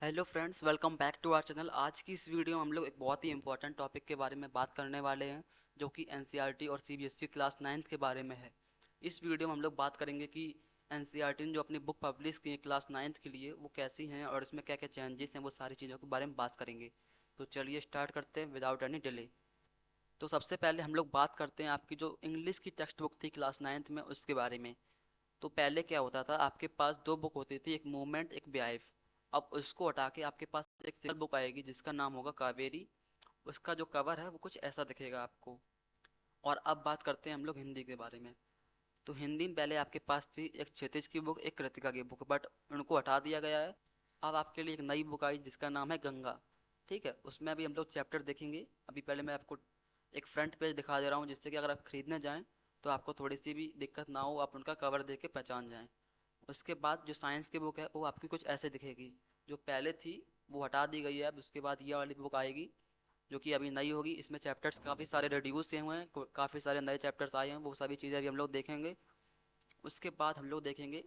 Hello friends, welcome back to our channel. आज की इस वीडियो में हम लोग एक बहुत ही इंपॉर्टेंट टॉपिक के बारे में बात करने वाले हैं, जो कि एनसीईआरटी और सीबीएसई क्लास 9th के बारे में है। इस वीडियो में हम लोग बात करेंगे कि एनसीईआरटी ने जो अपनी बुक पब्लिश की है क्लास 9th के लिए, वो कैसी हैं और इसमें क्या क्या चेंजेस हैं, वो सारी चीज़ों के बारे में बात करेंगे। तो चलिए स्टार्ट करते हैं विदाउट एनी डिले। तो सबसे पहले हम लोग बात करते हैं आपकी जो इंग्लिश की टेक्स्ट बुक थी क्लास 9th में, उसके बारे में। तो पहले क्या होता था, आपके पास दो बुक होती थी, एक मूवमेंट एक बिहाइव। अब उसको हटा के आपके पास एक सिंगल बुक आएगी जिसका नाम होगा कावेरी। उसका जो कवर है वो कुछ ऐसा दिखेगा आपको। और अब बात करते हैं हम लोग हिंदी के बारे में। तो हिंदी में पहले आपके पास थी एक क्षितिज की बुक, एक कृतिका की बुक, बट उनको हटा दिया गया है। अब आपके लिए एक नई बुक आई जिसका नाम है गंगा। ठीक है, उसमें अभी हम लोग चैप्टर देखेंगे। अभी पहले मैं आपको एक फ्रंट पेज दिखा दे रहा हूँ, जिससे कि अगर आप खरीदने जाएँ तो आपको थोड़ी सी भी दिक्कत ना हो, आप उनका कवर देख के पहचान जाएँ। उसके बाद जो साइंस की बुक है वो आपकी कुछ ऐसे दिखेगी। जो पहले थी वो हटा दी गई है। अब उसके बाद ये वाली बुक आएगी जो कि अभी नई होगी। इसमें चैप्टर्स काफ़ी सारे रिड्यूस हुए हैं, काफ़ी सारे नए चैप्टर्स आए हैं, वो सभी चीज़ें अभी हम लोग देखेंगे। उसके बाद हम लोग देखेंगे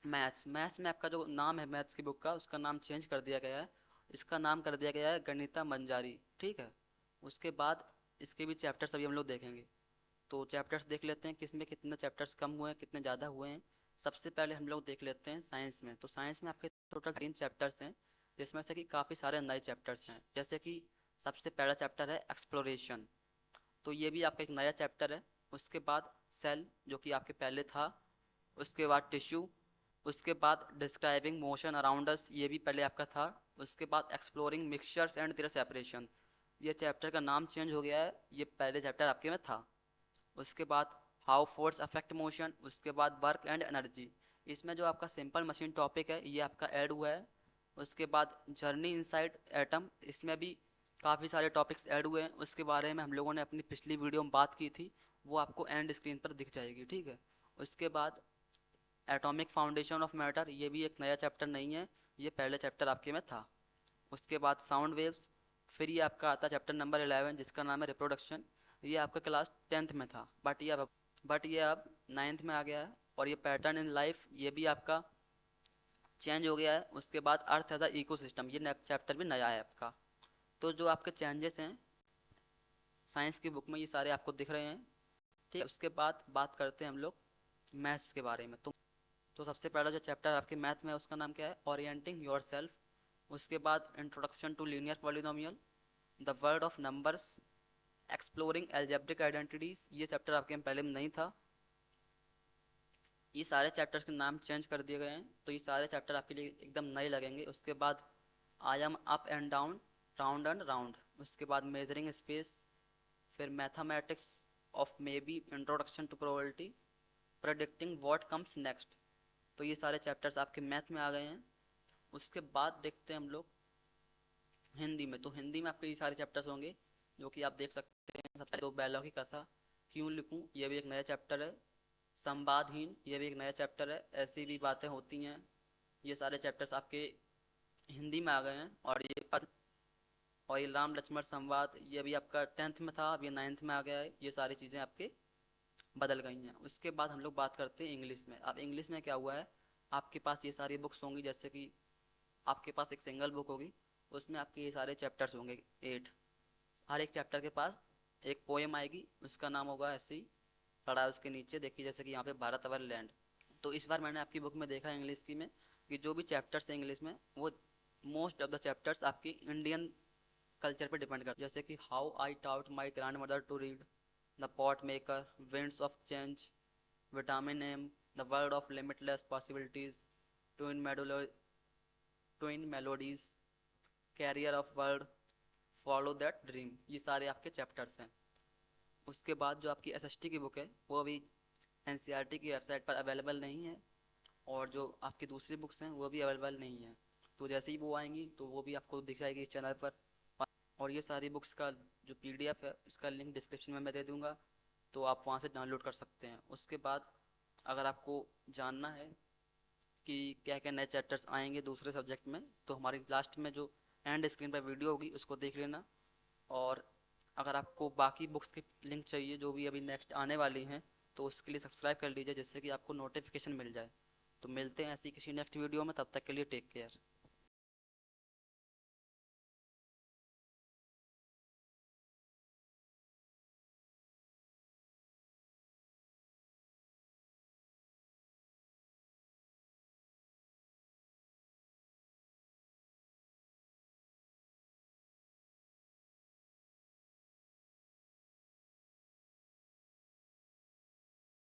मैथ्स। मैथ्स में आपका जो नाम है मैथ्स की बुक का, उसका नाम चेंज कर दिया गया है। इसका नाम कर दिया गया है गणिता मंजारी। ठीक है, उसके बाद इसके भी चैप्टर्स अभी हम लोग देखेंगे। तो चैप्टर्स देख लेते हैं किसमें कितने चैप्टर्स कम हुए हैं, कितने ज़्यादा हुए हैं। सबसे पहले हम लोग देख लेते हैं साइंस में। तो साइंस में आपके टोटल 3 चैप्टर्स हैं, जिसमें से कि काफ़ी सारे नए चैप्टर्स हैं। जैसे कि सबसे पहला चैप्टर है एक्सप्लोरेशन। तो ये भी आपका एक नया चैप्टर है। उसके बाद सेल, जो कि आपके पहले था। उसके बाद टिश्यू। उसके बाद डिस्क्राइबिंग मोशन अराउंड अस, ये भी पहले आपका था। उसके बाद exploring mixtures and their separation, ये चैप्टर का नाम चेंज हो गया है, ये पहले चैप्टर आपके में था। उसके बाद हाउ फोर्स अफेक्ट मोशन। उसके बाद वर्क एंड एनर्जी, इसमें जो आपका सिंपल मशीन टॉपिक है ये आपका ऐड हुआ है। उसके बाद जर्नी इनसाइड एटम, इसमें भी काफ़ी सारे टॉपिक्स ऐड हुए हैं। उसके बारे में हम लोगों ने अपनी पिछली वीडियो में बात की थी, वो आपको एंड स्क्रीन पर दिख जाएगी। ठीक है, उसके बाद एटॉमिक फाउंडेशन ऑफ मैटर, ये भी एक नया चैप्टर नहीं है, ये पहले चैप्टर आपके में था। उसके बाद साउंड वेव्स। फिर ये आपका आता है चैप्टर नंबर 11 जिसका नाम है रिप्रोडक्शन। ये आपका क्लास 10th में था, बट ये अब 9th में आ गया है। और ये पैटर्न इन लाइफ, ये भी आपका चेंज हो गया है। उसके बाद अर्थ एज अ इकोसिस्टम, ये चैप्टर भी नया है आपका। तो जो आपके चेंजेस हैं साइंस की बुक में, ये सारे आपको दिख रहे हैं। ठीक है, उसके बाद बात करते हैं हम लोग मैथ्स के बारे में। तो सबसे पहला जो चैप्टर आपके मैथ में है उसका नाम क्या है, ओरिएंटिंग योर सेल्फ। उसके बाद introduction to linear polynomial, the world of numbers, exploring algebraic identities, ये चैप्टर आपके में पहले में नहीं था। ये सारे चैप्टर्स के नाम चेंज कर दिए गए हैं, तो ये सारे चैप्टर आपके लिए एकदम नए लगेंगे। उसके बाद I am up and down, round and round. उसके बाद मेजरिंग स्पेस। फिर mathematics of maybe, introduction to probability, predicting what comes next. तो ये सारे चैप्टर्स आपके मैथ में आ गए हैं। उसके बाद देखते हैं हम लोग हिंदी में। तो हिंदी में आपके ये सारे चैप्टर्स होंगे जो कि आप देख सकते हैं। सबसे दो बैलों की कथा, क्यों लिखूं, ये भी एक नया चैप्टर है। संवादहीन, ये भी एक नया चैप्टर है, ऐसी भी बातें होती हैं। ये सारे चैप्टर्स आपके हिंदी में आ गए हैं। और ये राम लक्ष्मण संवाद, ये भी आपका 10th में था, अब ये 9th में आ गया है। ये सारी चीज़ें आपके बदल गई हैं। उसके बाद हम लोग बात करते हैं इंग्लिश में। अब इंग्लिश में क्या हुआ है, आपके पास ये सारी बुक्स होंगी। जैसे कि आपके पास एक सिंगल बुक होगी, उसमें आपके ये सारे चैप्टर्स होंगे 8। हर एक चैप्टर के पास एक पोएम आएगी, उसका नाम होगा ऐसे ही पढ़ा है उसके नीचे, देखिए जैसे कि यहाँ पे भारत अवर लैंड। तो इस बार मैंने आपकी बुक में देखा इंग्लिश की में कि जो भी चैप्टर्स हैं इंग्लिश में, वो मोस्ट ऑफ द चैप्टर्स आपकी इंडियन कल्चर पे डिपेंड करते हैं। जैसे कि how I taught my grandmother to read, the pot maker, winds of change, vitamin M, the world of limitless possibilities, twin मेडोलो twin melodies, carrier of word, follow that dream, ये सारे आपके chapters हैं। उसके बाद जो आपकी SST की बुक है वो अभी एनसीईआरटी की वेबसाइट पर अवेलेबल नहीं है, और जो आपकी दूसरी बुक्स हैं वो भी अवेलेबल नहीं है। तो जैसे ही वो आएंगी तो वो भी आपको दिख जाएगी इस चैनल पर। और ये सारी बुक्स का जो पीडीएफ है इसका लिंक डिस्क्रिप्शन में मैं दे दूँगा, तो आप वहाँ से डाउनलोड कर सकते हैं। उसके बाद अगर आपको जानना है कि क्या क्या नए चैप्टर्स आएंगे दूसरे सब्जेक्ट में, तो हमारी लास्ट में जो एंड स्क्रीन पर वीडियो होगी उसको देख लेना। और अगर आपको बाकी बुक्स की लिंक चाहिए जो भी अभी नेक्स्ट आने वाली हैं, तो उसके लिए सब्सक्राइब कर लीजिए जिससे कि आपको नोटिफिकेशन मिल जाए। तो मिलते हैं ऐसी किसी नेक्स्ट वीडियो में, तब तक के लिए टेक केयर।